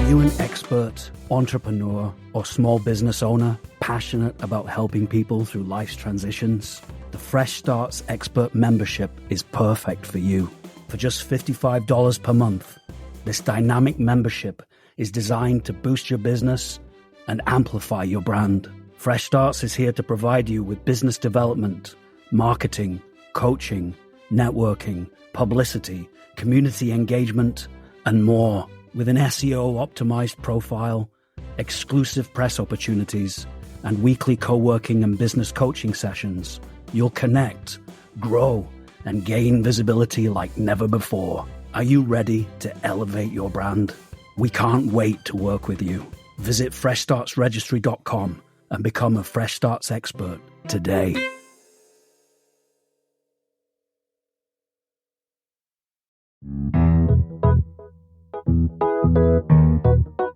you an expert, entrepreneur, or small business owner passionate about helping people through life's transitions? The Fresh Starts Expert membership is perfect for you. For just $55 per month, this dynamic membership is designed to boost your business and amplify your brand. Fresh Starts is here to provide you with business development, marketing, coaching, networking, publicity, community engagement, and more. With an SEO-optimized profile, exclusive press opportunities, and weekly co-working and business coaching sessions, you'll connect, grow, and gain visibility like never before. Are you ready to elevate your brand? We can't wait to work with you. Visit freshstartsregistry.com and become a Fresh Starts expert today.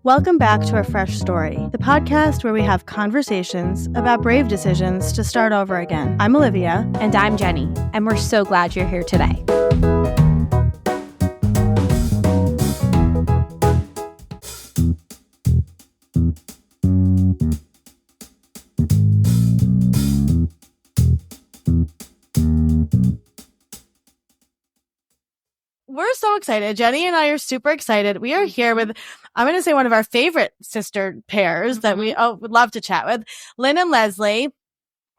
Welcome back to A Fresh Story, the podcast where we have conversations about brave decisions to start over again. I'm Olivia. And I'm Jenny. And we're so glad you're here today. We're so excited. Jenny and I are super excited. We are here with, I'm going to say, one of our favorite sister pairs that we would love to chat with, Lynne and Leslie.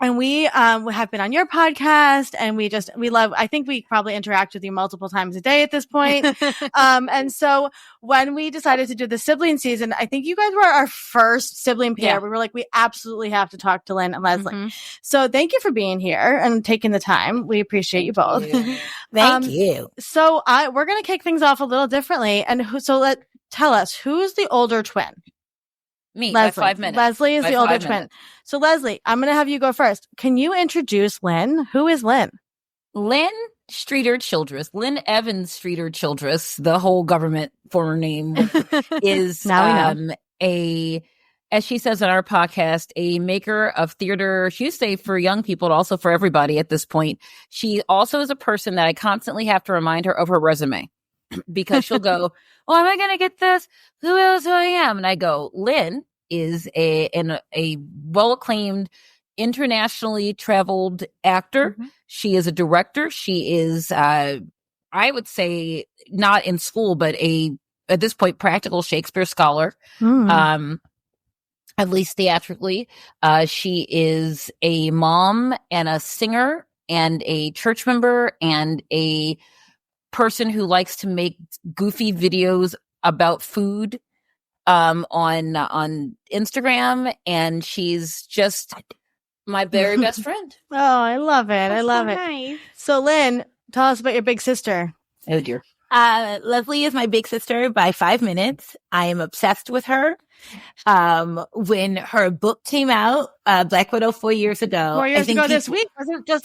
And we have been on your podcast, and we love, I think we probably interact with you multiple times a day at this point. And so when we decided to do the sibling season, I think you guys were our first sibling pair. Yeah. We were like, we absolutely have to talk to Lynne and Leslie. So thank you for being here and taking the time. We appreciate you both. Thank you. So we're going to kick things off a little differently. And tell us, who's the older twin? Me, Leslie. by 5 minutes. Leslie is the older twin. So Leslie, I'm going to have you go first. Can you introduce Lynne? Who is Lynne? Lynne Childress. Lynne Evans Streeter Childress, the whole government former name, is now we know. As she says on our podcast, a maker of theater, she used to say for young people, but also for everybody at this point. She also is a person that I constantly have to remind her of her resume. Because she'll go, oh, am I going to get this? Who else I am? And I go, Lynne is a well-acclaimed, internationally traveled actor. She is a director. She is, I would say, not in school, but at this point, practical Shakespeare scholar, at least theatrically. She is a mom and a singer and a church member and a person who likes to make goofy videos about food on Instagram, and she's just my very best friend. Oh, I love it. I love it. Nice. So Lynne, tell us about your big sister. Oh dear. Leslie is my big sister by 5 minutes. I am obsessed with her. When her book came out, Black Widow 4 years ago. 4 years ago this week? Was it just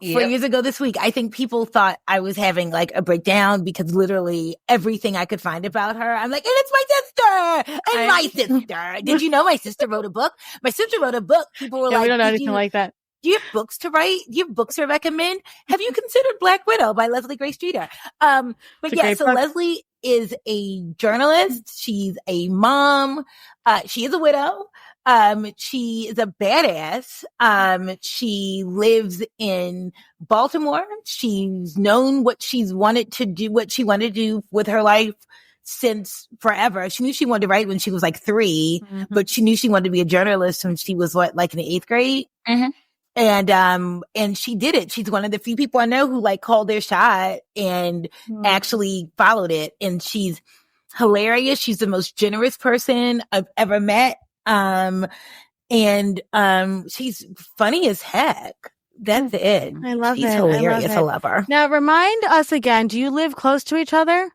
4 years ago this week, I think people thought I was having like a breakdown because literally everything I could find about her, I'm like, and it's my sister! And my sister! Did you know my sister wrote a book? My sister wrote a book. People were like, we don't know anything like that. Do you have books to write? Do you have books to recommend? Have you considered Black Widow by Leslie Grace Streeter? But yeah, so book. Leslie is a journalist. She's a mom. She is a widow. She is a badass. She lives in Baltimore. She's known what she wanted to do with her life since forever. She knew she wanted to write when she was like 3, but she knew she wanted to be a journalist when she was like in the 8th grade. And she did it. She's one of the few people I know who like called their shot and actually followed it. And she's hilarious. She's the most generous person I've ever met. She's funny as heck. That's it. I love it. She's hilarious. I love her. Now remind us again, do you live close to each other?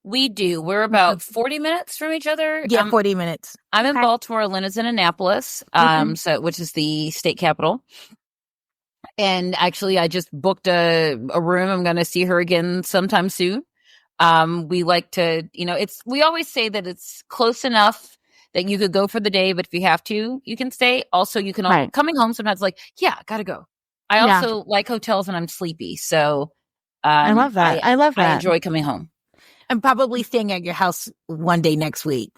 We do. We're about 40 minutes from each other. Yeah, 40 minutes. I'm in Baltimore. Lynne is in Annapolis, which is the state capital. And actually, I just booked a room. I'm going to see her again sometime soon. We like to, we always say that it's close enough that you could go for the day, but if you have to, you can stay. Also, you can coming home sometimes like, yeah, gotta go. I also like hotels and I'm sleepy. So I love that. I love that. I enjoy coming home. I'm probably staying at your house one day next week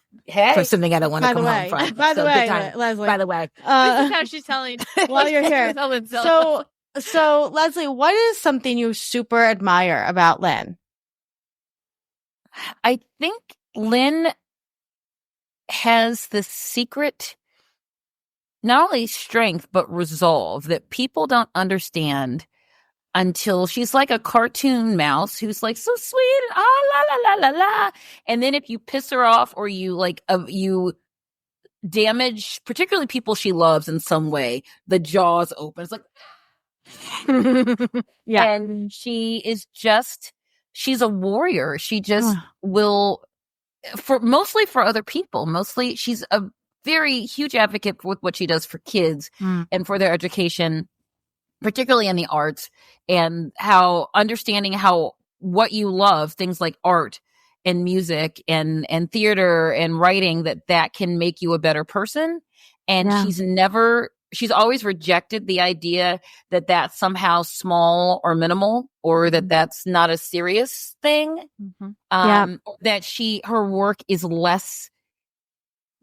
for something I don't want to come home from. By the way, Leslie. By the way, this is how she's telling while you're here. So Leslie, what is something you super admire about Lynne? I think Lynne has the secret, not only strength, but resolve that people don't understand until she's like a cartoon mouse who's like so sweet and la la la la la. And then if you piss her off or you you damage, particularly people she loves in some way, the jaws open. It's like, yeah. And she's a warrior. She just will, mostly for other people. Mostly she's a very huge advocate with what she does for kids and for their education, particularly in the arts, and how understanding how what you love, things like art and music and theater and writing, that can make you a better person. And she's always rejected the idea that that's somehow small or minimal, or that that's not a serious thing. That her work is less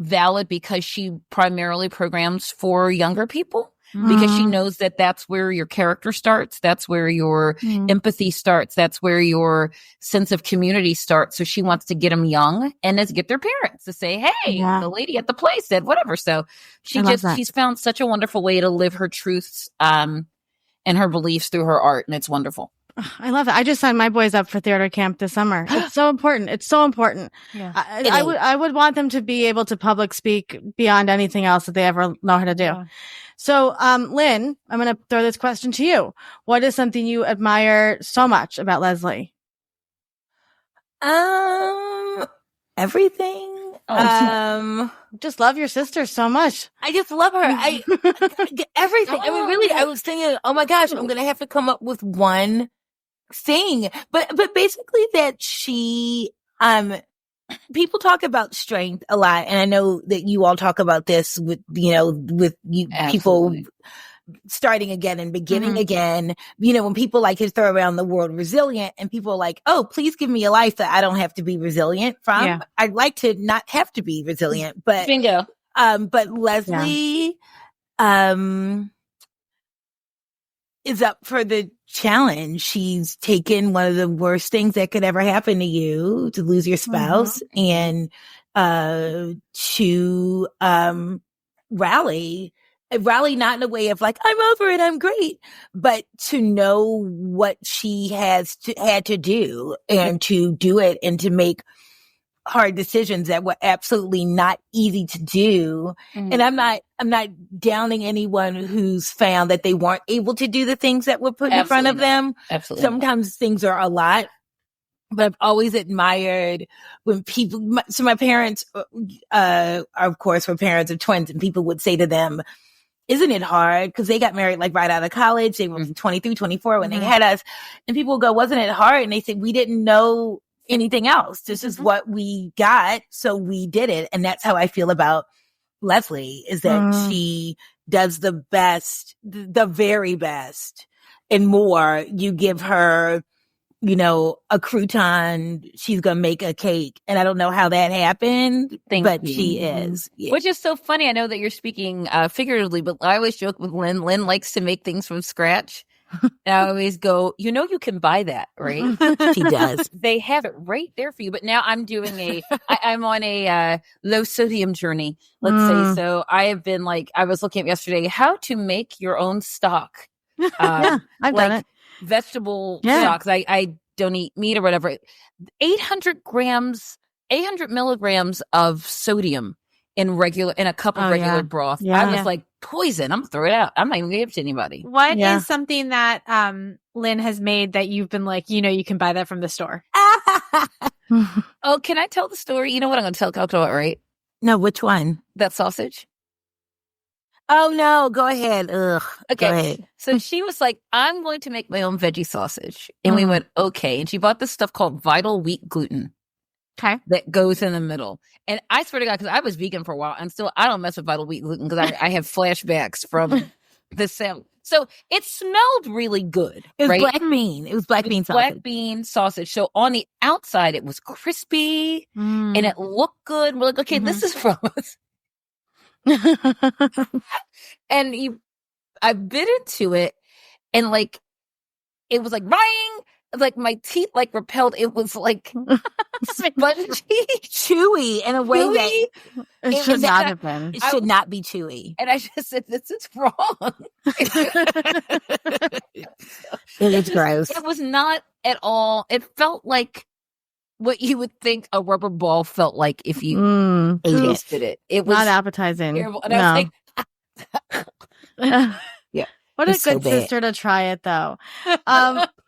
valid because she primarily programs for younger people. Because she knows that that's where your character starts. That's where your empathy starts. That's where your sense of community starts. So she wants to get them young and get their parents to say, hey, the lady at the play said whatever. So she's found such a wonderful way to live her truths and her beliefs through her art. And it's wonderful. I love it. I just signed my boys up for theater camp this summer. It's so important. It's so important. Yeah. I would want them to be able to public speak beyond anything else that they ever know how to do. Yeah. So, Lynne, I'm going to throw this question to you. What is something you admire so much about Leslie? Everything. Just love your sister so much. I just love her. Everything. I mean, really, I was thinking, oh my gosh, I'm going to have to come up with one thing. But basically that she, people talk about strength a lot. And I know that you all talk about this with people starting again and beginning again. When people like to throw around the word resilient, and people are like, oh, please give me a life that I don't have to be resilient from. Yeah. I'd like to not have to be resilient, but bingo. But Leslie, is up for the challenge. She's taken one of the worst things that could ever happen to you, to lose your spouse, and to rally not in a way of like, I'm over it, I'm great, but to know what she had to do, and to do it, and to make hard decisions that were absolutely not easy to do. And I'm not downing anyone who's found that they weren't able to do the ththings that were put in front of them. Absolutely. Sometimes things are a lot, but I've always admired when people, so my parents, of course, were parents of twins, and people would say to them, isn't it hard? Because they got married like right out of college. They were 23, 24 when they had us. And people would go, wasn't it hard? And they said, we didn't know anything else. This is what we got, so we did it. And that's how I feel about Leslie, is that she does the best, the very best, and more. You give her, a crouton, she's gonna make a cake. And I don't know how that happened, but she is. Yeah. Which is so funny. I know that you're speaking figuratively, but I always joke with Lynne. Lynne likes to make things from scratch. And I always go, you can buy that, right? She does. They have it right there for you. But now I'm doing I'm on a low sodium journey, let's say. So I was looking at yesterday how to make your own stock. I've done it. Vegetable stocks. I don't eat meat or whatever. 800 milligrams of sodium in a cup of regular broth. I was like, poison. I'm gonna throw it out. I'm not even gonna give it to anybody. What is something that Lynne has made that you've been like, you can buy that from the store? Oh, can I tell the story? You know what I'm gonna talk about, right? No, which one? That sausage. Oh no, go ahead. Ugh. Okay. Go ahead. So she was like, I'm going to make my own veggie sausage. And we went, okay. And she bought this stuff called Vital Wheat Gluten. Okay. That goes in the middle. And I swear to God, because I was vegan for a while, and still I don't mess with Vital Wheat Gluten because I have flashbacks from the So it smelled really good. It was right? black bean. It was black bean sausage. Black bean sausage. So on the outside, it was crispy and it looked good. We're like, okay, this is from us. And I bit into it, and like it was like ring. Like my teeth like repelled. It was like spongy, chewy in a way that it should not have been. It should not be chewy. And I just said, this is wrong. It's gross. It was not at all. It felt like what you would think a rubber ball felt like if you tasted it. It was not appetizing. Terrible. And I was like, yeah. What a good sister to try it, though.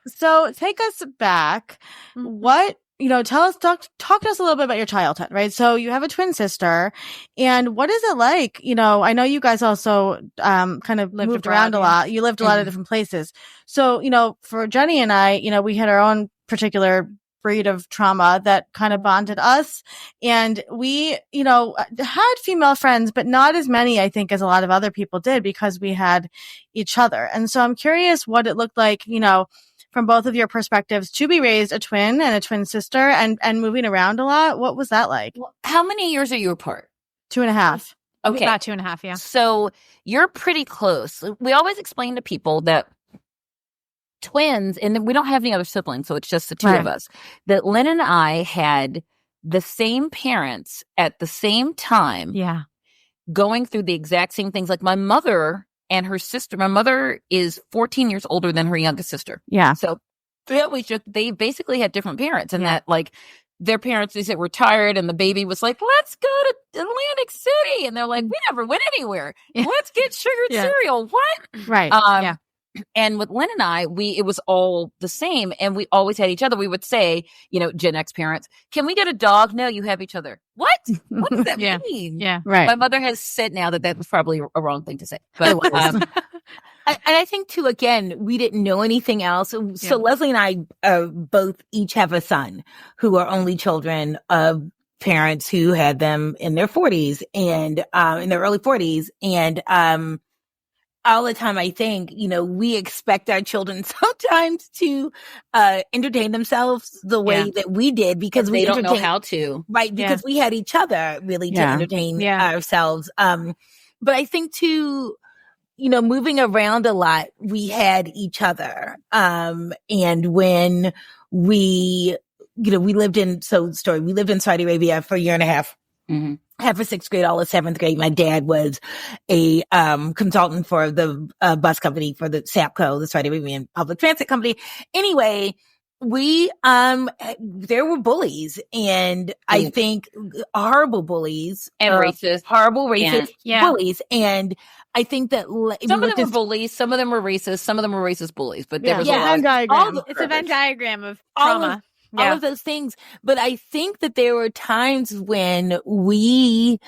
So take us back. What, talk to us a little bit about your childhood, right? So you have a twin sister, and what is it like? I know you guys also kind of moved around a lot. You lived a lot of different places. So, for Jenny and I, we had our own particular breed of trauma that kind of bonded us. And we, had female friends, but not as many, I think, as a lot of other people did because we had each other. And so I'm curious what it looked like, from both of your perspectives to be raised a twin and a twin sister and moving around a lot. What was that like? How many years are you apart? 2.5. Okay. About 2.5, yeah. So you're pretty close. We always explain to people that twins, and we don't have any other siblings, so it's just the two of us, that Lynne and I had the same parents at the same time. Yeah. Going through the exact same things. Like my mother and her sister. My mother is 14 years older than her youngest sister. Yeah. So they basically had different parents, and that like their parents, they said, were tired, and the baby was like, let's go to Atlantic City. And they're like, we never went anywhere. Let's get sugared cereal. What? Right. Yeah. And with Lynne and I, it was all the same, and we always had each other. We would say, Gen X parents, can we get a dog? No, you have each other. What? What does that mean? Yeah. Right. My mother has said now that was probably a wrong thing to say. But and I think too, again, we didn't know anything else. So Leslie and I both each have a son who are only children of parents who had them in their 40s and in their early 40s. And all the time, I think, we expect our children sometimes to entertain themselves the way that we did because we don't know how to. Right, because we had each other really to entertain ourselves. But I think too, moving around a lot, we had each other. And when we lived in Saudi Arabia for a year and a half. Mm-hmm. Half of 6th grade, all of 7th grade. My dad was a consultant for the bus company, for the SAPCO, the Saudi Arabian Public Transit Company. Anyway, we there were bullies, and I think horrible bullies and horrible racist bullies. And I think that some of them were bullies, some of them were racist, some of them were racist bullies. But there was it's a Venn diagram of trauma. All of those things. But I think that there were times when we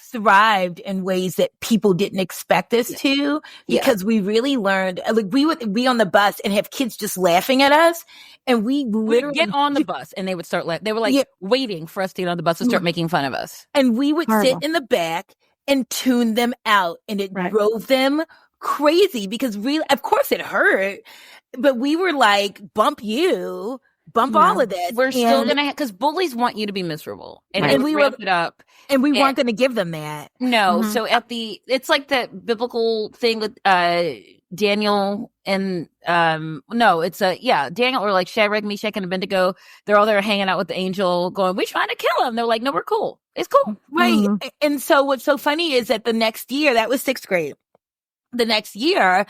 thrived in ways that people didn't expect us to, because we really learned, like we would be on the bus and have kids just laughing at us. And we literally would get on the bus and they would start laughing. They were like waiting for us to get on the bus and start making fun of us. And we would sit in the back and tune them out, and it drove them crazy because really, of course it hurt, but we were like, bump all of this. We're still going to because bullies want you to be miserable. And we wrapped it up. And we weren't going to give them that. No. Mm-hmm. So it's like that biblical thing with Daniel and Daniel, or like Shadrach, Meshach, and Abednego. They're all there hanging out with the angel going, we're trying to kill him. They're like, no, we're cool. It's cool. Right. Mm-hmm. And so what's so funny is that the next year, that was 6th grade. The next year,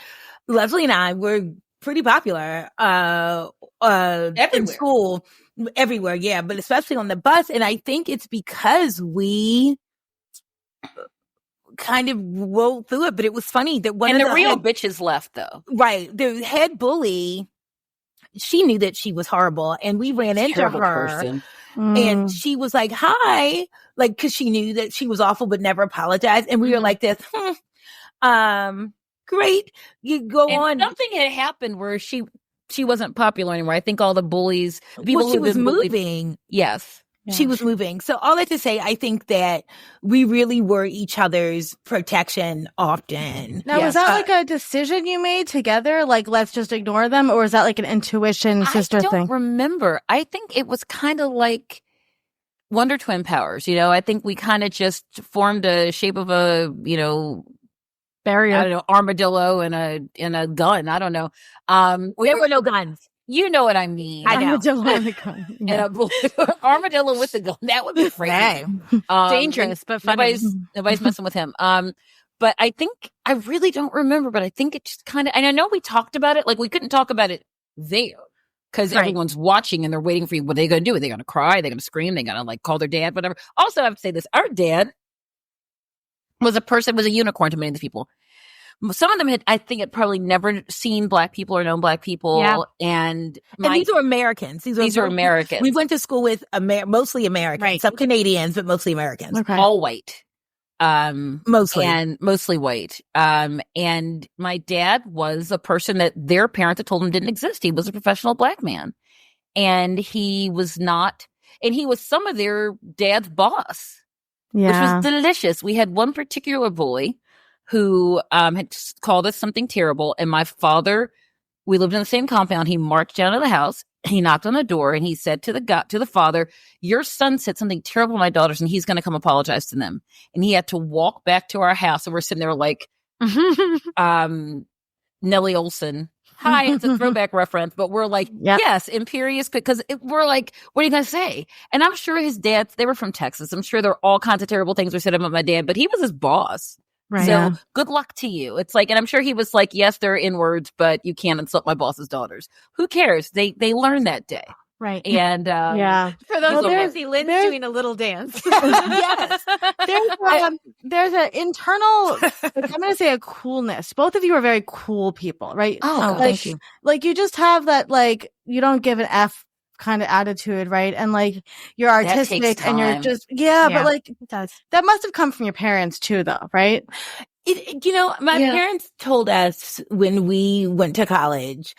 Leslie and I were pretty popular in school, everywhere, but especially on the bus. And I think it's because we kind of rolled through it. But it was funny that one of the real bitches left, though. Right, the head bully, she knew that she was horrible, and we ran into her person. And she was like, hi, like, because she knew that she was awful but never apologized. And we were like this, great, you go on. Something had happened where she wasn't popular anymore. I think all the bullies, she was moving. Yes. She was moving. So all that to say, I think that we really were each other's protection often. Now, was that like a decision you made together? Like, let's just ignore them? Or was that like an intuition sister thing? I don't remember. I think it was kind of like Wonder Twin powers. I think we kind of just formed a shape of a, barrier. I don't know, armadillo and a gun. I don't know. There were no guns. You know what I mean. I know. Armadillo and a gun. And armadillo with a gun. That would be crazy. Dangerous, but funny. Nobody's messing with him. But I think, I really don't remember, but I think it just kind of, and I know we talked about it, like we couldn't talk about it there because everyone's watching and they're waiting for you. What are they going to do? Are they going to cry? Are they going to scream? Are they going to like call their dad? Whatever. Also, I have to say this. Our dad was a unicorn to many of the people. Some of them had probably never seen Black people or known Black people. Yeah. And these are Americans. These are Americans. We went to school with mostly Americans, right. Some Canadians, but mostly Americans. Okay. All white. Mostly. And mostly white. And my dad was a person that their parents had told him didn't exist. He was a professional Black man. And he was some of their dad's boss. Yeah. Which was delicious. We had one particular boy who had called us something terrible. And my father, we lived in the same compound. He marched down to the house. He knocked on the door and he said to the father, your son said something terrible to my daughters and he's going to come apologize to them. And he had to walk back to our house. And we're sitting there like Nellie Olson. Hi, it's a throwback reference, but we're like, yes, imperious, because we're like, what are you going to say? And I'm sure his dad, they were from Texas. I'm sure there are all kinds of terrible things were said about my dad, but he was his boss. Right. So good luck to you. It's like, and I'm sure he was like, yes, there are N-words, but you can't insult my boss's daughters. Who cares? They learned that day. Right. And for those who can't see, Lynn's doing a little dance. Yes. There's an internal, I'm going to say a coolness. Both of you are very cool people, right? Oh, thank you. Like you just have that, like, you don't give an F kind of attitude, right? And like you're artistic and you're just, but like it does. That must have come from your parents too, though, right? My parents told us when we went to college,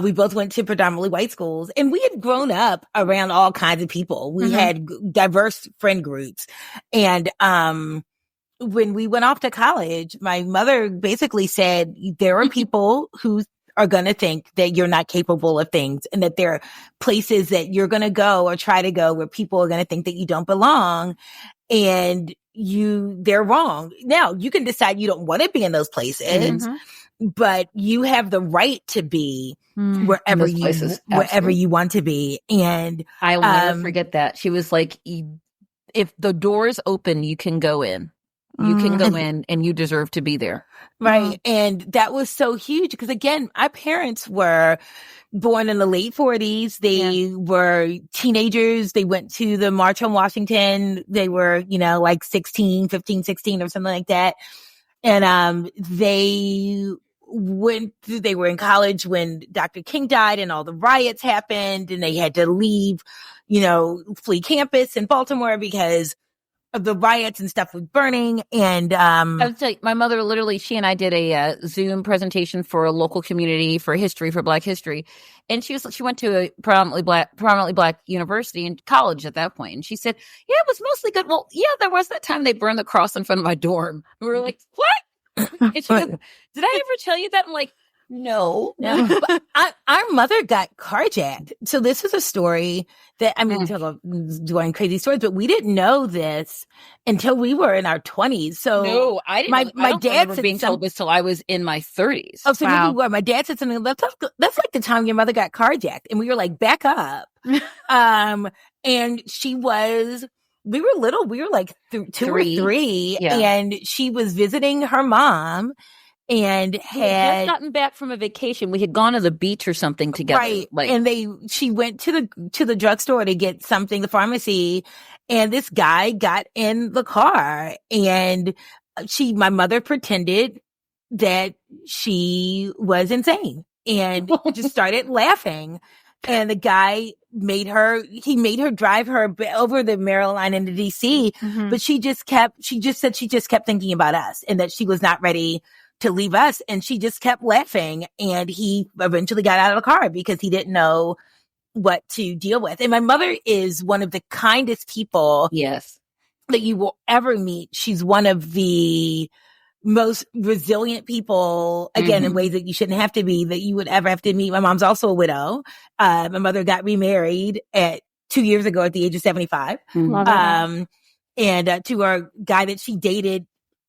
we both went to predominantly white schools and we had grown up around all kinds of people. We had diverse friend groups. And, when we went off to college, my mother basically said, there are people who are going to think that you're not capable of things and that there are places that you're going to go or try to go where people are going to think that you don't belong. And they're wrong. Now you can decide you don't want to be in those places, but you have the right to be wherever you want to be. And I will never forget that. She was like, if the door's open, you can go in. You can go in and you deserve to be there. Right. And that was so huge because, again, our parents were born in the late 40s. They were teenagers. They went to the March on Washington. They were, like 15, 16 or something like that. And they were in college when Dr. King died and all the riots happened and they had to leave, flee campus in Baltimore because of the riots and stuff was burning. And I would say my mother literally, she and I did a Zoom presentation for a local community for history, for Black history. And she went to a predominantly black university and college at that point. And she said, yeah, it was mostly good. Well, yeah, there was that time they burned the cross in front of my dorm. We were like, what? And she goes, did I ever tell you that? I'm like, no. But our mother got carjacked. So this is a story that, talk about doing crazy stories, but we didn't know this until we were in our 20s. So no, I didn't. My dad said being told this till I was in my 30s. Oh, so maybe you were. My dad said something. That's like the time your mother got carjacked, and we were like, back up. And she was. We were little. We were like two or three, and she was visiting her mom. And had just gotten back from a vacation. We had gone to the beach or something together. Right. And she went to the drugstore to get something, the pharmacy, and this guy got in the car and my mother pretended that she was insane and just started laughing. And the guy made her drive her over the Maryland line into DC. But she just said she just kept thinking about us and that she was not ready to leave us. And she just kept laughing. And he eventually got out of the car because he didn't know what to deal with. And my mother is one of the kindest people Yes. that you will ever meet. She's one of the most resilient people, again, in ways that you shouldn't have to be, that you would ever have to meet. My mom's also a widow. My mother got remarried at 2 years ago at the age of 75. And to a guy that she dated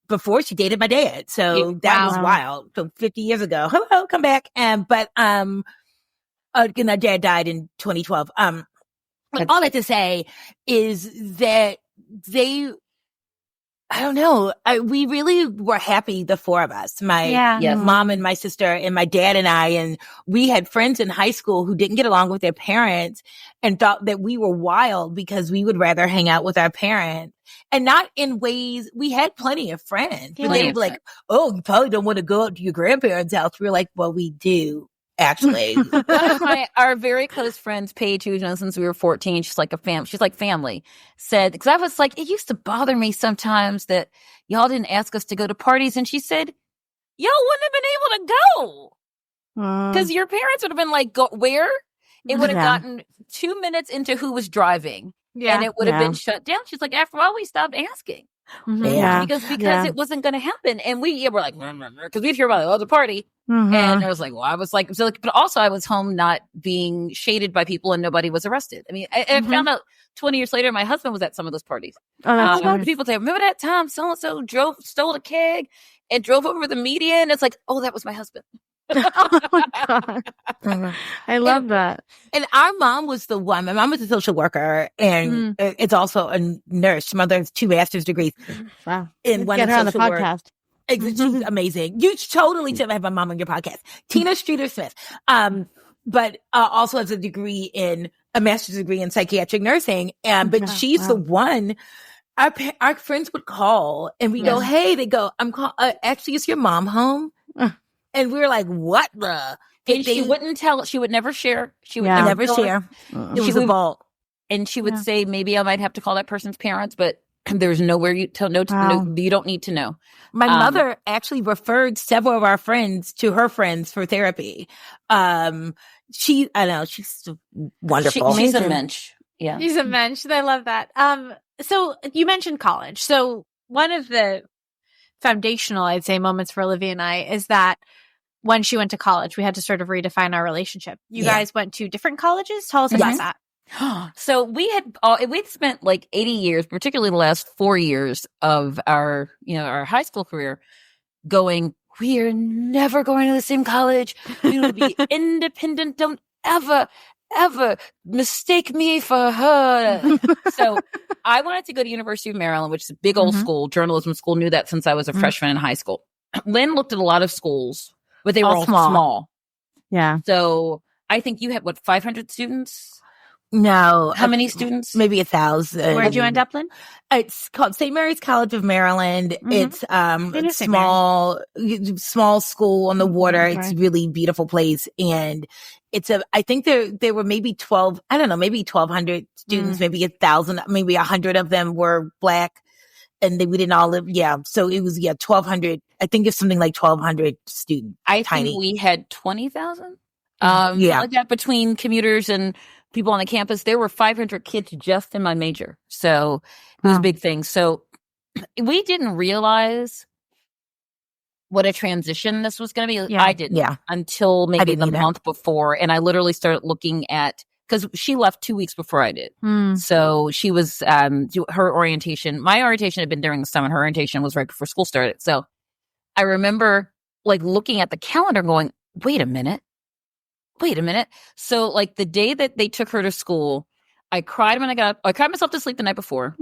before she dated my dad. So that was wild. So 50 years ago. Hello, come back. But my dad died in 2012. But all that to say is that I don't know. We really were happy, the four of us, my mom and my sister and my dad and I. And we had friends in high school who didn't get along with their parents and thought that we were wild because we would rather hang out with our parents. And not in ways, we had plenty of friends. But they would be like, oh, you probably don't want to go up to your grandparents' house. We were like, well, we do. Actually, one of our very close friends, Paige, who's known since we were 14, she's like family, said, because I was like, it used to bother me sometimes that y'all didn't ask us to go to parties. And she said, y'all wouldn't have been able to go because your parents would have been like, go where? It would have gotten 2 minutes into who was driving and it would have been shut down. She's like, after a while, we stopped asking. Because it wasn't going to happen. And we were like, because we'd hear about the party. And I was like, but also I was home not being shaded by people and nobody was arrested. I mean, I found out 20 years later, my husband was at some of those parties. People say, remember that time so-and-so stole a keg and drove over the median? It's like, oh, that was my husband. Oh my God. I love that. And our mom was the one. My mom was a social worker and it's also a nurse. My mother has 2 master's degrees. Wow. In one Get her on the social work. podcast. She's amazing. You totally should have my mom on your podcast. Tina Streeter-Smith. But also has a master's degree in psychiatric nursing. But she's the one. Our friends would call and we go, hey, they go, actually, is your mom home? And we were like, what the? And she wouldn't tell. She would never share. She would never share. It was a vault. And she would say, maybe I might have to call that person's parents, but there's nowhere you tell you don't need to know. My mother actually referred several of our friends to her friends for therapy. She's wonderful. She's a mensch. Yeah. She's a mensch. I love that. So you mentioned college. So one of the foundational, I'd say, moments for Olivia and I is that when she went to college, we had to sort of redefine our relationship. You guys went to different colleges. Tell us about that. So we'd spent like 80 years, particularly the last 4 years of our high school career, going, we are never going to the same college. We will be independent. Don't ever mistake me for her. So I wanted to go to University of Maryland, which is a big old school, journalism school. Knew that since I was a freshman in high school. Lynne looked at a lot of schools, but they were all small. Yeah. So I think you had 500 students? No. How many students? Maybe 1,000. Where'd you end up, Lynne? It's called St. Mary's College of Maryland. It's small school on the water. It's a really beautiful place. And I think there were maybe 1,200 students, maybe 1,000, maybe 100 of them were Black. And we didn't all live. Yeah. So it was, 1,200. I think it's something like 1,200 students. I think we had 20,000. Like that between commuters and people on the campus. There were 500 kids just in my major. So it was a big thing. So we didn't realize what a transition this was going to be. I didn't until maybe the month before. And I literally started looking at, because she left 2 weeks before I did. So she was, her orientation, my orientation had been during the summer. Her orientation was right before school started. So I remember like looking at the calendar going, wait a minute. So like the day that they took her to school, I cried when I got up. I cried myself to sleep the night before.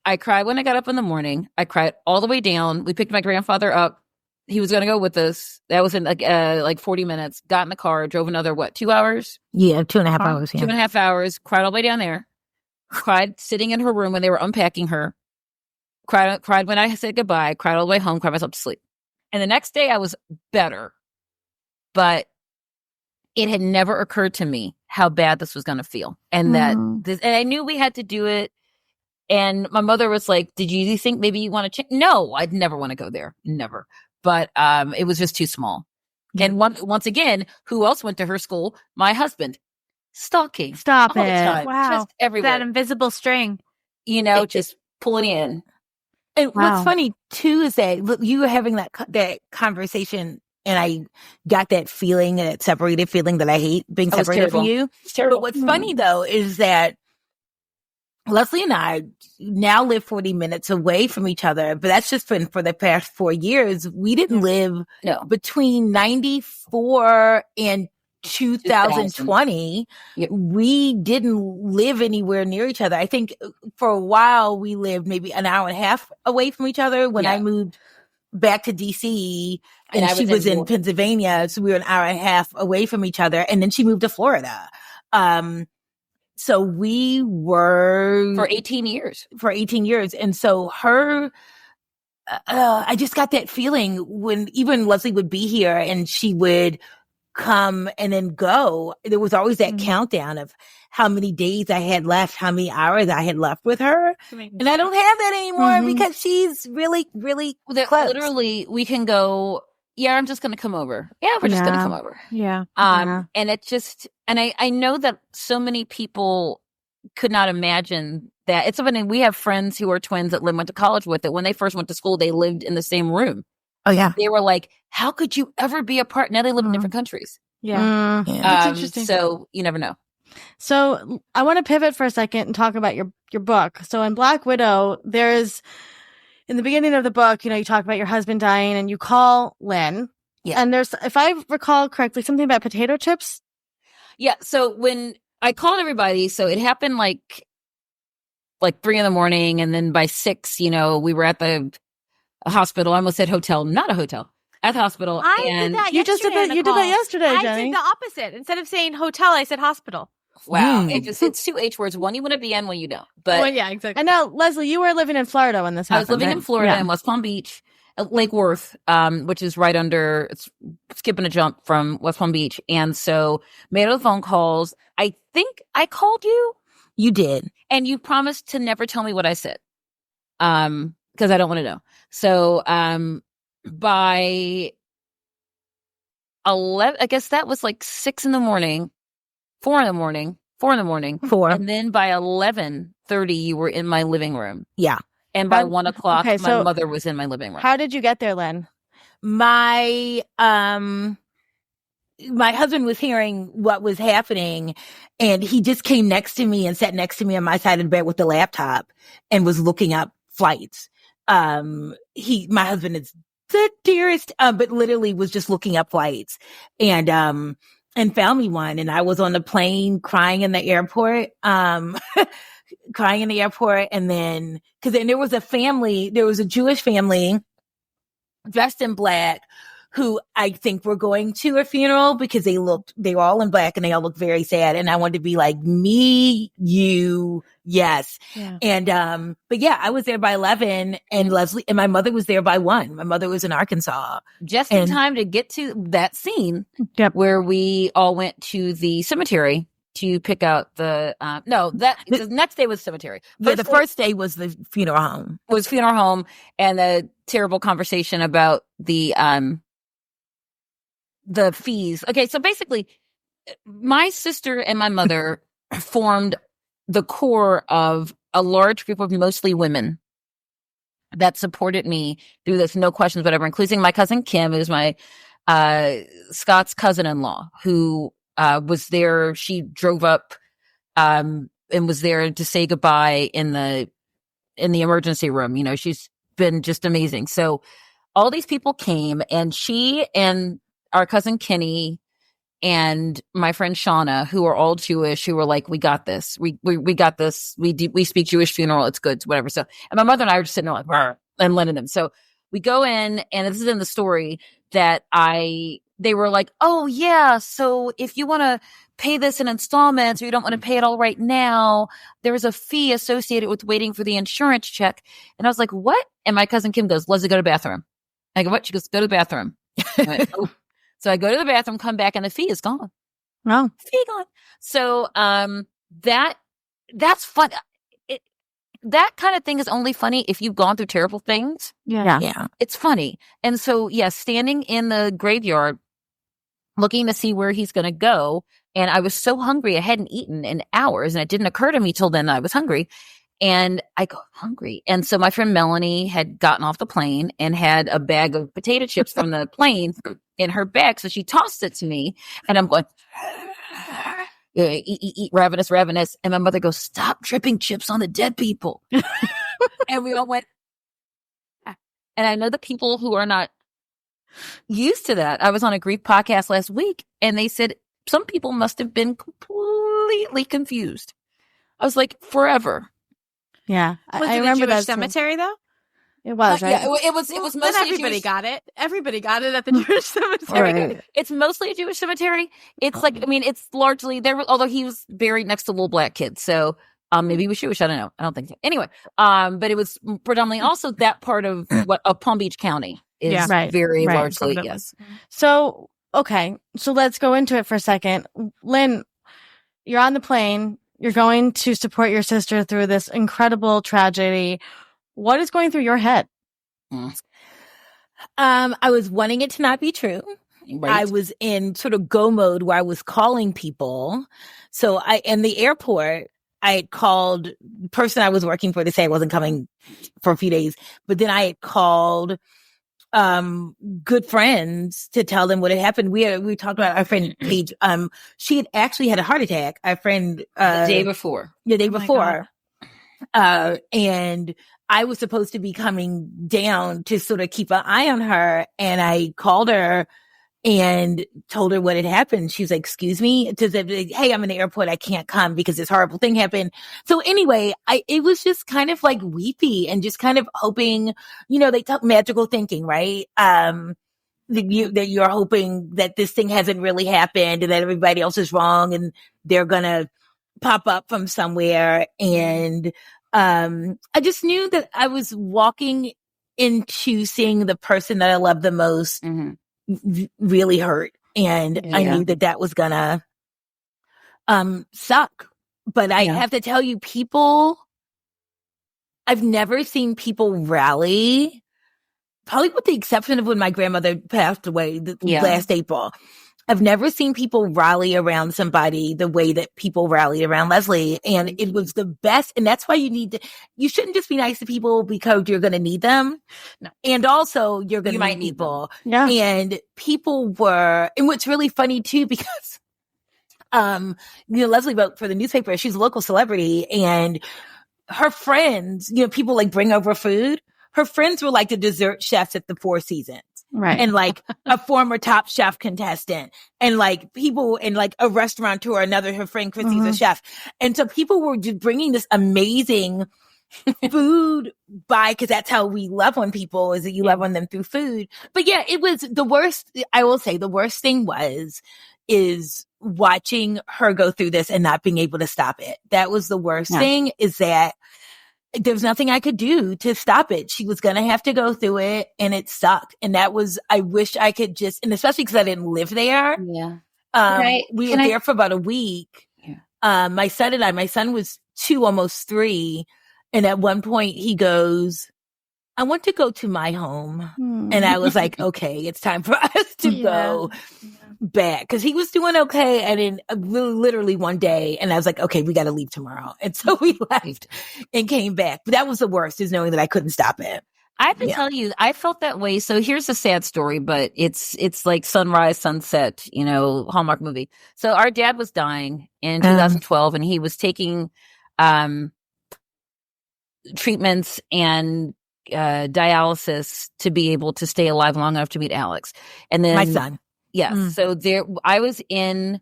I cried when I got up in the morning. I cried all the way down. We picked my grandfather up. He was going to go with us. That was in like 40 minutes. Got in the car, drove another, 2 hours? Yeah, 2.5 hours. Yeah. 2.5 hours. Cried all the way down there. Cried sitting in her room when they were unpacking her. Cried when I said goodbye. Cried all the way home. Cried myself to sleep. And the next day I was better. But it had never occurred to me how bad this was going to feel. And and I knew we had to do it. And my mother was like, did you think maybe you want to change? No, I'd never want to go there. Never. But it was just too small. And once again, who else went to her school? My husband. stalking. Stop all the it. time. Wow. Just everywhere. That invisible string. Just pulling in. And Wow. what's funny too is that look, you were having that conversation, and I got that feeling, that separated feeling that I hate being separated from you. It's terrible. But what's funny though is that Leslie and I now live 40 minutes away from each other, but that's just been for the past 4 years. We didn't live between 94 and 2020. Yep. We didn't live anywhere near each other. I think for a while we lived maybe an hour and a half away from each other when I moved back to DC, and she was in Pennsylvania. So we were an hour and a half away from each other. And then she moved to Florida. So we were for 18 years. And so I just got that feeling when even Leslie would be here and she would come and then go. There was always that countdown of how many days I had left, how many hours I had left with her. And I don't have that anymore because she's really, really close. Literally, we can go, I'm just going to come over. Yeah, we're just going to come over. Yeah. And it just, and I know that so many people could not imagine that. It's funny, we have friends who are twins that Lynne went to college with, that when they first went to school, they lived in the same room. Oh, yeah. They were like, how could you ever be apart? Now they live in different countries. Yeah. That's interesting. So you never know. So I want to pivot for a second and talk about your book. So in Black Widow, there's, in the beginning of the book, you talk about your husband dying and you call Lynne. Yeah. And there's, if I recall correctly, something about potato chips. Yeah. So when I called everybody, so it happened like 3 a.m, and then by 6, we were at the hospital. I almost said hotel, not a hotel, at the hospital. I did that. You just did that. You did that yesterday, Jenny. I did the opposite. Instead of saying hotel, I said hospital. Wow. It's 2 H words. One you want to be in, one you don't. But yeah, exactly. And now, Leslie, you were living in Florida when this happened. I was living in Florida in West Palm Beach, Lake Worth, which is right under, it's skipping a jump from West Palm Beach. And so made all the phone calls. I think I called you. You did. And you promised to never tell me what I said. Because I don't want to know. So by 11, I guess that was like 6 a.m, 4 a.m. And then by 11:30, you were in my living room. Yeah. And by 1 o'clock, my mother was in my living room. How did you get there, Lynne? My husband was hearing what was happening, and he just came next to me and sat next to me on my side of the bed with the laptop and was looking up flights. My husband is the dearest, but literally was just looking up flights and found me one. And I was on the plane crying in the airport, And then, cause then there was a Jewish family dressed in black who I think were going to a funeral because they were all in black and they all looked very sad. And I wanted to be like, me, you, yes. Yeah. And, but yeah, I was there by 11 and Leslie and my mother was there by 1. My mother was in Arkansas. Just in time to get to that scene where we all went to the cemetery to pick out the next day was cemetery. The first day was the funeral home. And the terrible conversation about the fees. Okay, so basically, my sister and my mother formed the core of a large group of mostly women that supported me through this, no questions, whatever, including my cousin Kim, who's my Scott's cousin-in-law, who was there. She drove up and was there to say goodbye in the emergency room. She's been just amazing. So all these people came, and she and our cousin Kenny and my friend Shauna, who are all Jewish, who were like, we got this. We got this. We speak Jewish funeral. It's good. Whatever. So, and my mother and I were just sitting there like, Rrr, and letting them. So we go in, and this is in the story that they were like, oh yeah. So if you want to pay this in installments or you don't want to pay it all right now, there is a fee associated with waiting for the insurance check. And I was like, what? And my cousin Kim goes, Leslie, go to the bathroom. I go, what? She goes, go to the bathroom. I went, oh. So I go to the bathroom, come back, and the fee is gone. Oh, fee gone. So that's fun. That kind of thing is only funny if you've gone through terrible things. Yeah. It's funny. And so, standing in the graveyard, looking to see where he's going to go, And I was so hungry. I hadn't eaten in hours, and it didn't occur to me till then that I was hungry. And I go, hungry. And so my friend Melanie had gotten off the plane and had a bag of potato chips from the plane in her bag. So she tossed it to me, and I'm going, eat, ravenous, ravenous. And my mother goes, stop dripping chips on the dead people. And we all went, and I know the people who are not used to that. I was on a grief podcast last week, and they said some people must have been completely confused. I was like, forever. Yeah. Was I it remember a Jewish that cemetery though? It was, right? Yeah, it was mostly Then everybody Jewish. got it. Everybody got it at the Jewish cemetery. Right. It's mostly a Jewish cemetery. It's like, I mean, it's largely there, although he was buried next to little black kids. So maybe he was Jewish. I don't know. I don't think so. Anyway, but it was predominantly also that part of Palm Beach County is very largely, yes. So, okay. So let's go into it for a second. Lynne, you're on the plane. You're going to support your sister through this incredible tragedy. What is going through your head? I was wanting it to not be true. Right. I was in sort of go mode where I was calling people. So in the airport, I had called the person I was working for to say I wasn't coming for a few days, but then I had called good friends to tell them what had happened. We talked about our friend Paige. She had actually had a heart attack. Our friend The day before. And I was supposed to be coming down to sort of keep an eye on her. And I called her and told her what had happened. She was like, excuse me, to say, hey, I'm in the airport. I can't come because this horrible thing happened. So anyway, it was just kind of like weepy and just kind of hoping, they talk magical thinking, right? That you're hoping that this thing hasn't really happened and that everybody else is wrong and they're going to pop up from somewhere. And, I just knew that I was walking into seeing the person that I love the most really hurt. And I knew that was gonna, suck. But I have to tell you, I've never seen people rally, probably with the exception of when my grandmother passed away last April. I've never seen people rally around somebody the way that people rallied around Leslie. And it was the best. And that's why you shouldn't just be nice to people because you're going to need them. No. And also you're going to need people. Yeah. And people were, and what's really funny too, because, Leslie wrote for the newspaper, she's a local celebrity and her friends, people like bring over food. Her friends were like the dessert chefs at the Four Seasons. Right. And like a former Top Chef contestant and like people and like a restaurateur, her friend Chrissy's a chef. And so people were just bringing this amazing food by, cause that's how we love on people is that you love on them through food. But yeah, it was the worst. I will say the worst thing is watching her go through this and not being able to stop it. That was the worst thing is that there's nothing I could do to stop it. She was going to have to go through it and it sucked. And I wish I could and especially because I didn't live there. Yeah. We were there for about a week. Yeah. My son was 2, almost 3. And at one point he goes, I want to go to my home. And I was like, okay, it's time for us to go back. Cause he was doing okay. And then literally one day, and I was like, okay, we got to leave tomorrow. And so we left and came back. But that was the worst, is knowing that I couldn't stop it. I have to tell you, I felt that way. So here's a sad story, but it's like sunrise, sunset, Hallmark movie. So our dad was dying in 2012 and he was taking, treatments and dialysis to be able to stay alive long enough to meet Alex. And then my son. Yes. So I was in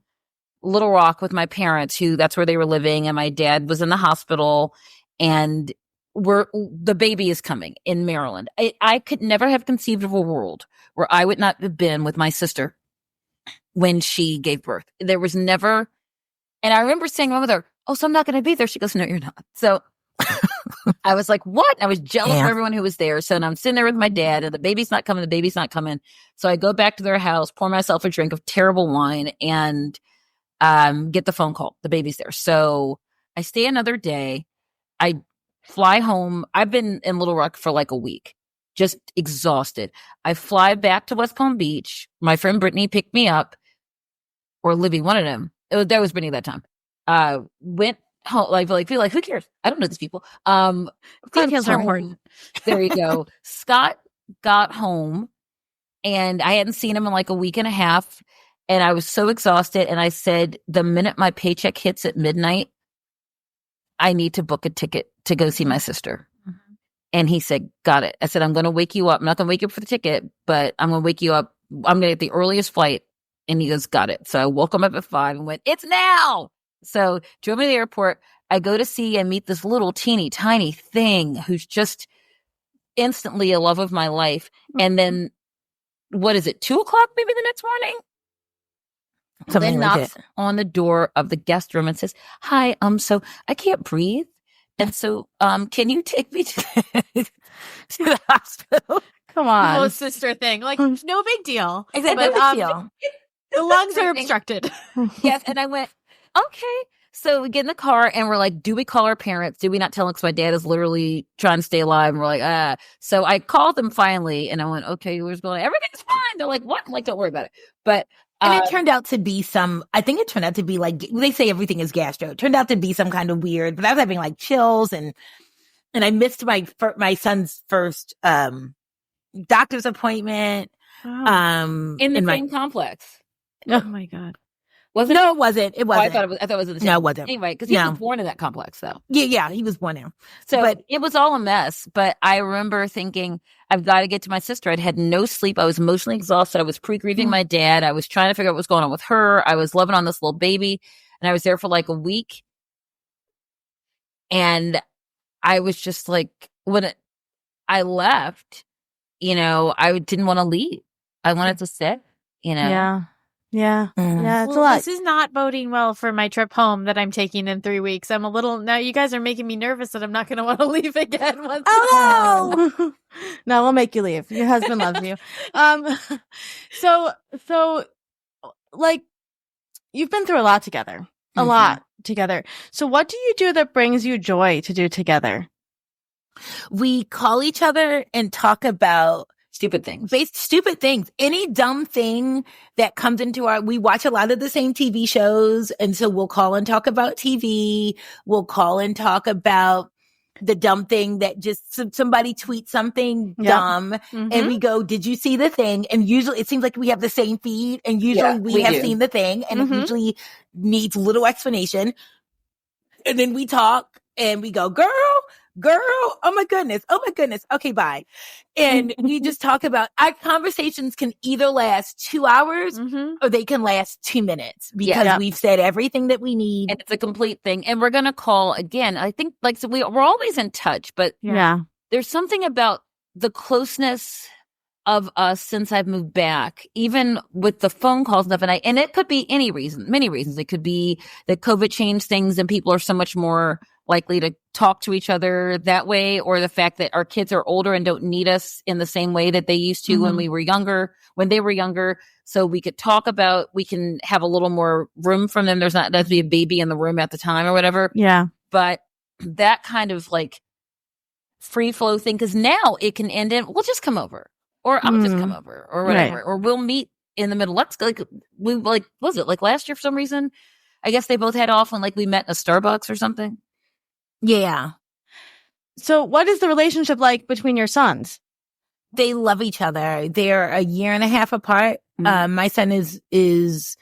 Little Rock with my parents that's where they were living. And my dad was in the hospital and the baby is coming in Maryland. I could never have conceived of a world where I would not have been with my sister when she gave birth. There was never, and I remember saying to my mother, oh, so I'm not going to be there. She goes, no, you're not. So I was like, what? I was jealous of everyone who was there. So I'm sitting there with my dad and the baby's not coming. So I go back to their house, pour myself a drink of terrible wine and get the phone call. The baby's there. So I stay another day. I fly home. I've been in Little Rock for like a week, just exhausted. I fly back to West Palm Beach. My friend Brittany picked me up, or Libby, one of them. That was Brittany at that time. Went home, feel like, who cares? I don't know these people. Details are important. There you go. Scott got home, and I hadn't seen him in like a week and a half, and I was so exhausted. And I said, the minute my paycheck hits at midnight, I need to book a ticket to go see my sister. Mm-hmm. And he said, got it. I said, I'm going to wake you up. I'm not going to wake you up for the ticket, but I'm going to wake you up. I'm going to get the earliest flight. And he goes, got it. So I woke him up at 5 and went, it's now. So drove me to the airport. I go to see and meet this little teeny tiny thing who's just instantly a love of my life. And then, what is it, 2:00 maybe the next morning? Something knocks on the door of the guest room and says, hi, so I can't breathe. And so, can you take me to the hospital? Come on. Whole sister thing. Like, no big deal. Exactly. But, no big deal. The lungs are obstructed. Yes. And I went, okay. So we get in the car and we're like, do we call our parents? Do we not tell them? Because my dad is literally trying to stay alive. And we're like, ah. So I called them finally and I went, okay, where's going? Everything's fine. They're like, what? I'm like, don't worry about it. But and it turned out to be I think it turned out to be like, they say everything is gastro. It turned out to be some kind of weird, but I was having like chills and I missed my son's first doctor's appointment. In the same complex. Oh my God. Was it? No, it wasn't. It wasn't. Oh, I thought it was in the same. No, it wasn't. Anyway, because he was born in that complex, though. Yeah, he was born there. So it was all a mess. But I remember thinking, I've got to get to my sister. I'd had no sleep. I was emotionally exhausted. I was pre-grieving my dad. I was trying to figure out what was going on with her. I was loving on this little baby. And I was there for like a week. And I was just like, when I left, I didn't want to leave. I wanted to sit, Yeah. Yeah. Yeah. It's a lot. This is not boding well for my trip home that I'm taking in 3 weeks. Now you guys are making me nervous that I'm not going to want to leave again. Oh, no, we'll make you leave. Your husband loves you. So like you've been through a lot together, So what do you do that brings you joy to do together? We call each other and talk about stupid things. Any dumb thing that comes into we watch a lot of the same TV shows. And so we'll call and talk about TV. We'll call and talk about the dumb thing that just somebody tweets something dumb. And we go, did you see the thing? And usually it seems like we have the same feed and usually we have seen the thing and it usually needs little explanation. And then we talk and we go, girl, oh my goodness. Okay, bye. And we just talk about our conversations can either last 2 hours or they can last 2 minutes because we've said everything that we need. And it's a complete thing. And we're going to call again. I think we're always in touch, but there's something about the closeness of us since I've moved back, even with the phone calls and stuff. And it could be many reasons. It could be that COVID changed things and people are so much more likely to talk to each other that way, or the fact that our kids are older and don't need us in the same way that they used to when they were younger. So we could we can have a little more room from them. There's not to be a baby in the room at the time or whatever. Yeah. But that kind of like free flow thing, because now it can end in, we'll just come over, or I'll just come over, or whatever, or we'll meet in the middle. Let's go. Was it like last year for some reason? I guess they both had off when we met in a Starbucks or something. Yeah. So what is the relationship like between your sons? They love each other. They're a year and a half apart. My son is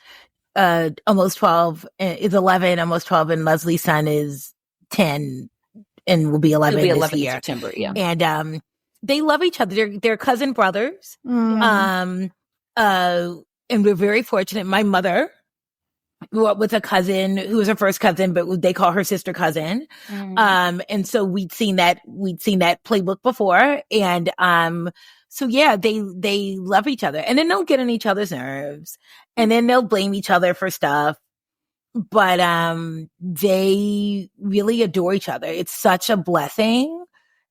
almost 12, is 11, almost 12, and Leslie's son is 10 and will be 11 this year. In September, yeah. And they love each other. They're cousin brothers. And we're very fortunate. My mother grew up with a cousin who was her first cousin, but they call her sister cousin. And so we'd seen that playbook before. And so yeah, they love each other, and then they'll get on each other's nerves, and then they'll blame each other for stuff. But they really adore each other. It's such a blessing.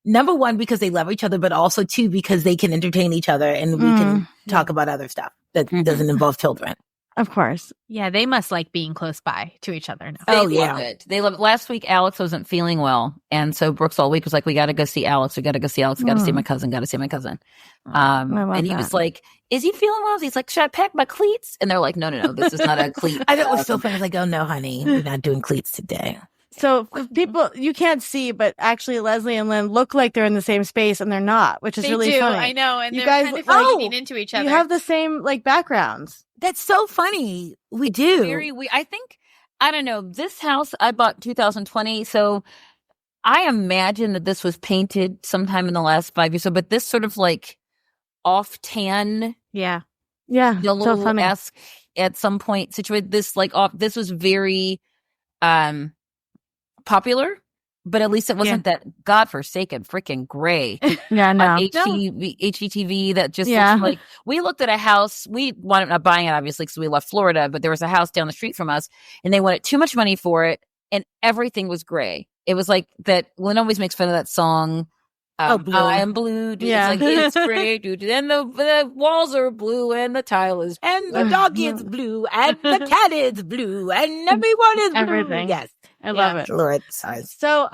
Number one, because they love each other, but also two, because they can entertain each other and we can talk about other stuff that doesn't involve children. Of course. Yeah, they must like being close by to each other now. They love it. They love it. Last week, Alex wasn't feeling well. And so Brooks all week was like, we got to go see Alex. We got to go see Alex. We got to see my cousin. Got to see my cousin. And he was like, is he feeling well? He's like, should I pack my cleats? And they're like, no, this is not a cleat. I thought it was so funny. I was like, oh no, honey, we're not doing cleats today. So people, you can't see, but actually Leslie and Lynne look like they're in the same space and they're not, which is really funny. I know. And you they're guys kind of leaning into each other. You have the same like backgrounds. That's so funny. We do. Very weird. I think, I don't know, this house I bought 2020. So I imagine that this was painted sometime in the last 5 years. So, but this sort of like off tan. Yeah. Yellow-esque at some point situated. This like off, this was very, popular, but at least it wasn't that godforsaken freaking gray. Yeah, no. HGTV that just looks like, we looked at a house, we wound up not buying it obviously because we left Florida, but there was a house down the street from us and they wanted too much money for it and everything was gray. It was like that, Lynne always makes fun of that song, Blue. I am blue. Dude. Yeah. It's like, it's gray, dude. And the walls are blue and the tile is blue. And the dog is blue and the cat is blue and everyone is blue. Everything. Yes. I love it. Lord. So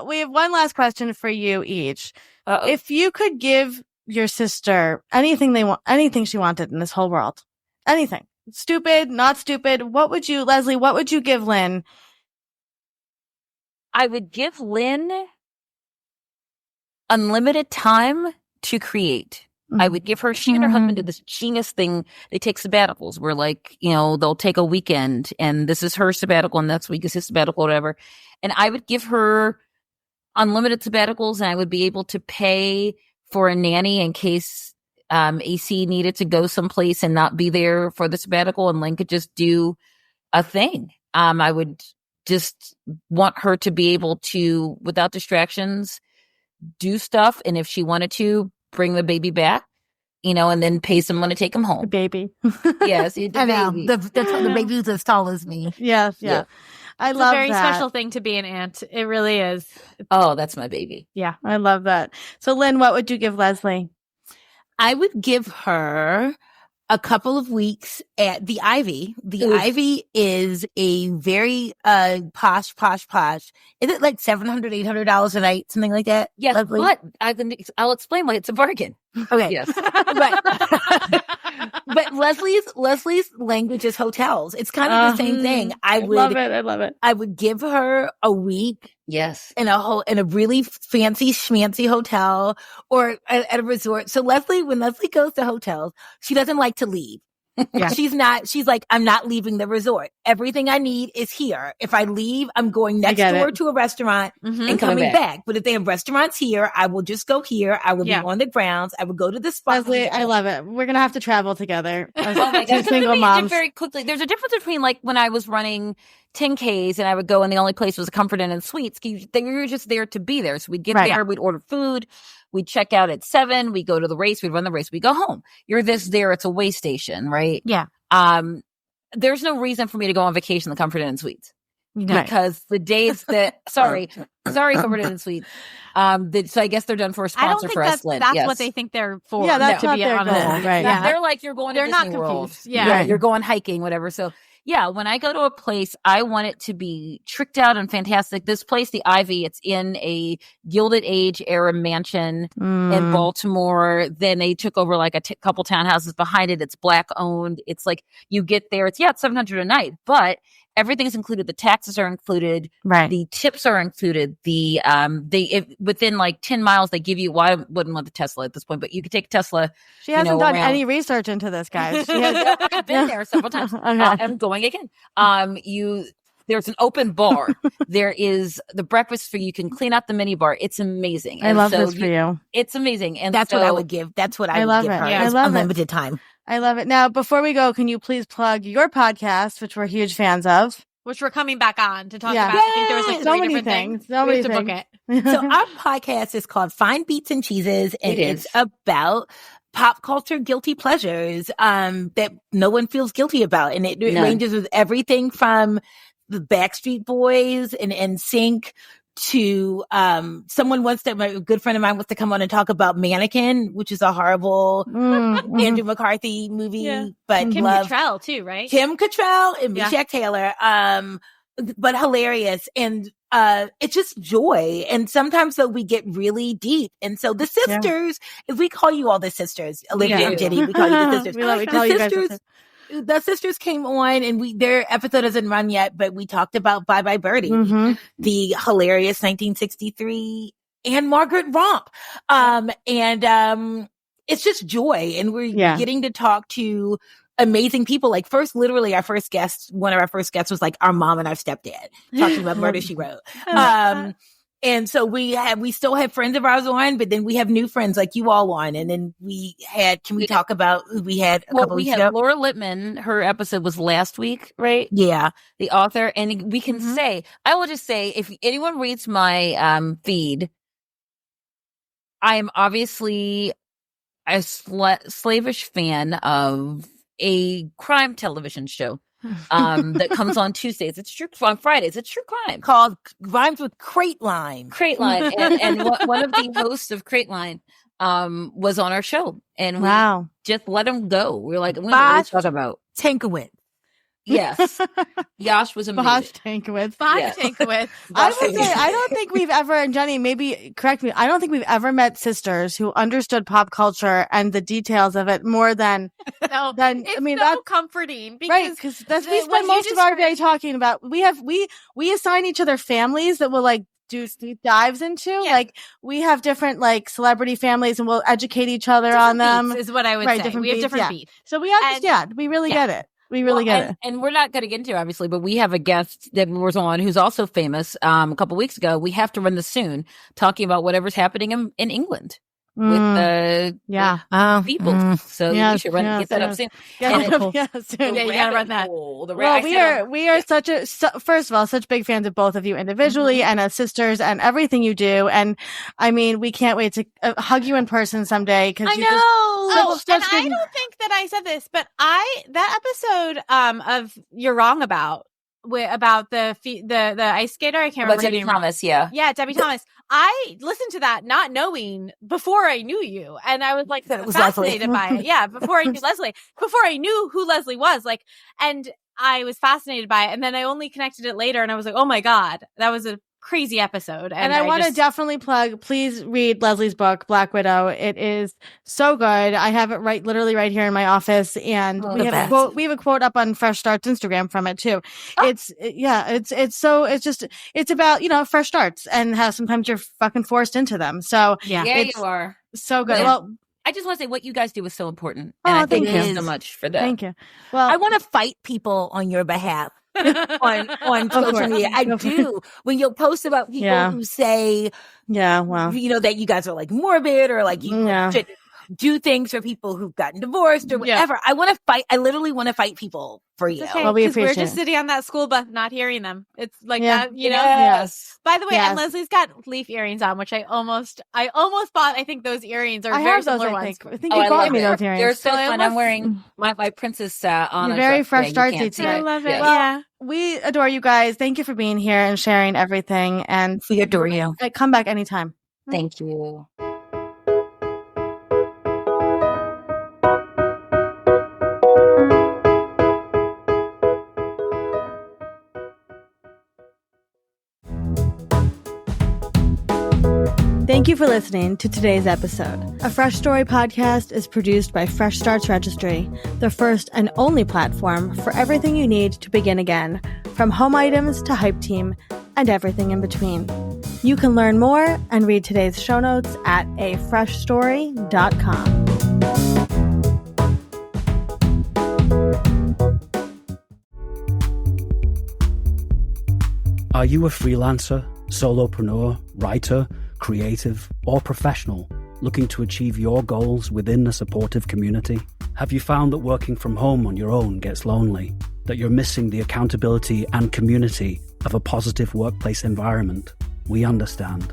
we have one last question for you each. If you could give your sister anything she wanted in this whole world, anything, stupid, not stupid, Leslie, what would you give Lynne? I would give Lynne unlimited time to create. I would give her, she and her husband did this genius thing. They take sabbaticals where like, they'll take a weekend and this is her sabbatical and next week is his sabbatical, whatever. And I would give her unlimited sabbaticals and I would be able to pay for a nanny in case AC needed to go someplace and not be there for the sabbatical and Lynne could just do a thing. I would just want her to be able to, without distractions, do stuff. And if she wanted to, bring the baby back, and then pay someone to take him home. The baby. Yes. I know. The baby's as tall as me. Yes. Yeah. I love that. It's a very special thing to be an aunt. It really is. Oh, that's my baby. Yeah. I love that. So Lynne, what would you give Leslie? I would give her a couple of weeks at the Ivy. The Ivy is a very posh. Is it like $700, $800 a night, something like that? Yes, Leslie? but I'll explain why it's a bargain. Okay. Yes. But Leslie's language is hotels. It's kind of the same thing. I love it. I would give her a week. Yes. In a really fancy schmancy hotel or at a resort. So when Leslie goes to hotels, she doesn't like to leave. Yeah. She's like, I'm not leaving the resort. Everything I need is here. If I leave, I'm going next door to a restaurant and coming back. But if they have restaurants here, I will just go here. I will be on the grounds. I will go to the spa. Leslie, I love it. We're going to have to travel together. Oh my God. Single moms. Very quickly. There's a difference between like when I was running 10Ks and I would go and the only place was Comfort Inn and Suites. They were just there to be there. So we'd get there, we'd order food. We'd check out at 7. We go to the race. We'd run the race. We go home. You're there. It's a way station, right? Yeah. There's no reason for me to go on vacation in the Comfort Inn and Suites Right. because the days that sorry, Comfort Inn and Suites. So I guess they're done for a sponsor for us, Lynne. That's what they think they're for. Yeah, that's to not be their honest. goal, right? Yeah. They're like you're going. They're to not Disney confused. World. Yeah, you're going hiking, whatever. So. Yeah, when I go to a place, I want it to be tricked out and fantastic. This place, the Ivy, it's in a Gilded Age era mansion in Baltimore. Then they took over like a couple townhouses behind it. It's Black owned. It's like you get there. It's $700 a night, but everything's included. The taxes are included. Right. The tips are included. Within like 10 miles, they give you, I wouldn't want the Tesla at this point, but you could take a Tesla. She hasn't done any research into this, guys. She has, I've been there several times. I'm going again. There's an open bar. There is the breakfast for you can clean out the mini bar. It's amazing. I love this for you. It's amazing. And that's what I would give. That's what I would give her. I love unlimited time. I love it. Now, before we go, can you please plug your podcast, which we're huge fans of? Which we're coming back on to talk about. I think there was like so 3 many different things. So many to book it. So our podcast is called Fine Beats and Cheeses, and it's about pop culture guilty pleasures that no one feels guilty about. And it ranges with everything from the Backstreet Boys and NSYNC to a good friend of mine wants to come on and talk about Mannequin, which is a horrible Andrew McCarthy movie, but Kim Cattrall too, right? Kim Cattrall and Meshach Taylor, but hilarious. And it's just joy. And sometimes though we get really deep. And so the sisters, if we call you all the sisters, Olivia and Jenny, we call you the sisters. we call you guys sisters. The sisters came on and their episode hasn't run yet, but we talked about Bye Bye Birdie, the hilarious 1963 and Margaret Romp. It's just joy. And we're getting to talk to amazing people. Like one of our first guests was like our mom and our stepdad talking about Murder, She Wrote. And so we still have friends of ours on, but then we have new friends like you all on. And then can we talk about who we had a couple weeks ago? Laura Littman, her episode was last week, right? Yeah. The author. And we can I will just say, if anyone reads my feed, I am obviously a slavish fan of a crime television show that comes on Tuesdays. On Fridays. It's true crime called Rhymes with Crate Line. And one of the hosts of Crate Line was on our show, and we just let him go. We were like, what are you talking about? Tankowitz. Yes. Yash was amazing. Bosh Tankowitz. Tankowitz. I would say, I don't think we've ever, and Jenny, maybe correct me, I don't think we've ever met sisters who understood pop culture and the details of it more than, that's comforting. Because we spend most of our day talking about, we assign each other families that will like do deep dives into. Like we have different like celebrity families and we'll educate each other different on them. Is what I would say. We have different beats. So we understand. We really get it. We really get it. And we're not going to get into it, obviously, but we have a guest that was on who's also famous a couple weeks ago. We have to run this soon, talking about whatever's happening in England with the people. So we should get that up soon. Yeah, you gotta run that. Well, we are first of all, such big fans of both of you individually and as sisters and everything you do. And I mean, we can't wait to hug you in person someday. I know. And I don't think that I said this, but that episode of You're Wrong About the ice skater. I can't remember. Debbie Thomas. Yeah, Debbie Thomas. I listened to that not knowing before I knew you, and I was like fascinated by it. Yeah, before I knew Leslie, before I knew who Leslie was, and I was fascinated by it, and then I only connected it later, and I was like, oh my god, that was a crazy episode. And I want to definitely plug, please read Leslie's book, Black Widow. It is so good. I have it literally right here in my office. And we have a quote up on Fresh Start's Instagram from it too. It's about, fresh starts and how sometimes you're fucking forced into them. So you are so good. Well, I just want to say what you guys do is so important. And I thank you so much for that. Thank you. Well, I want to fight people on your behalf. on social media. I do. When you'll post about people who say, that you guys are like morbid or like you should do things for people who've gotten divorced or whatever. I want to fight. I literally want to fight people for you. Okay, well, we appreciate we're just sitting on that school bus, not hearing them. It's like that, Yes. By the way, and Leslie's got leaf earrings on, which I almost bought. I think those earrings are very similar ones. I think you bought me those earrings. They're so fun. I'm wearing my princess on. Very fresh startsy today. I love it. Well, we adore you guys. Thank you for being here and sharing everything. And we adore you. Come back anytime. Thank you. Thank you for listening to today's episode. A Fresh Story podcast is produced by Fresh Starts Registry, the first and only platform for everything you need to begin again, from home items to Hype Team and everything in between. You can learn more and read today's show notes at afreshstory.com. Are you a freelancer, solopreneur, writer, creative, or professional looking to achieve your goals within a supportive community? Have you found that working from home on your own gets lonely? That you're missing the accountability and community of a positive workplace environment? We understand.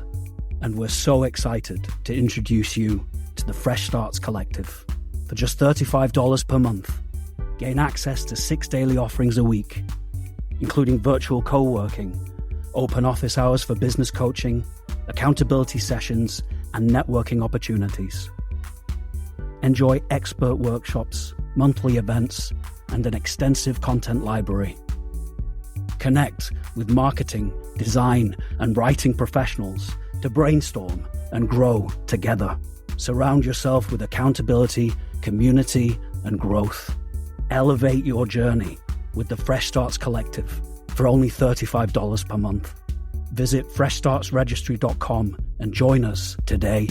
And we're so excited to introduce you to the Fresh Starts Collective. For just $35 per month, gain access to 6 daily offerings a week, including virtual co-working, open office hours for business coaching, accountability sessions, and networking opportunities. Enjoy expert workshops, monthly events, and an extensive content library. Connect with marketing, design, and writing professionals to brainstorm and grow together. Surround yourself with accountability, community, and growth. Elevate your journey with the Fresh Starts Collective for only $35 per month. Visit freshstartsregistry.com and join us today.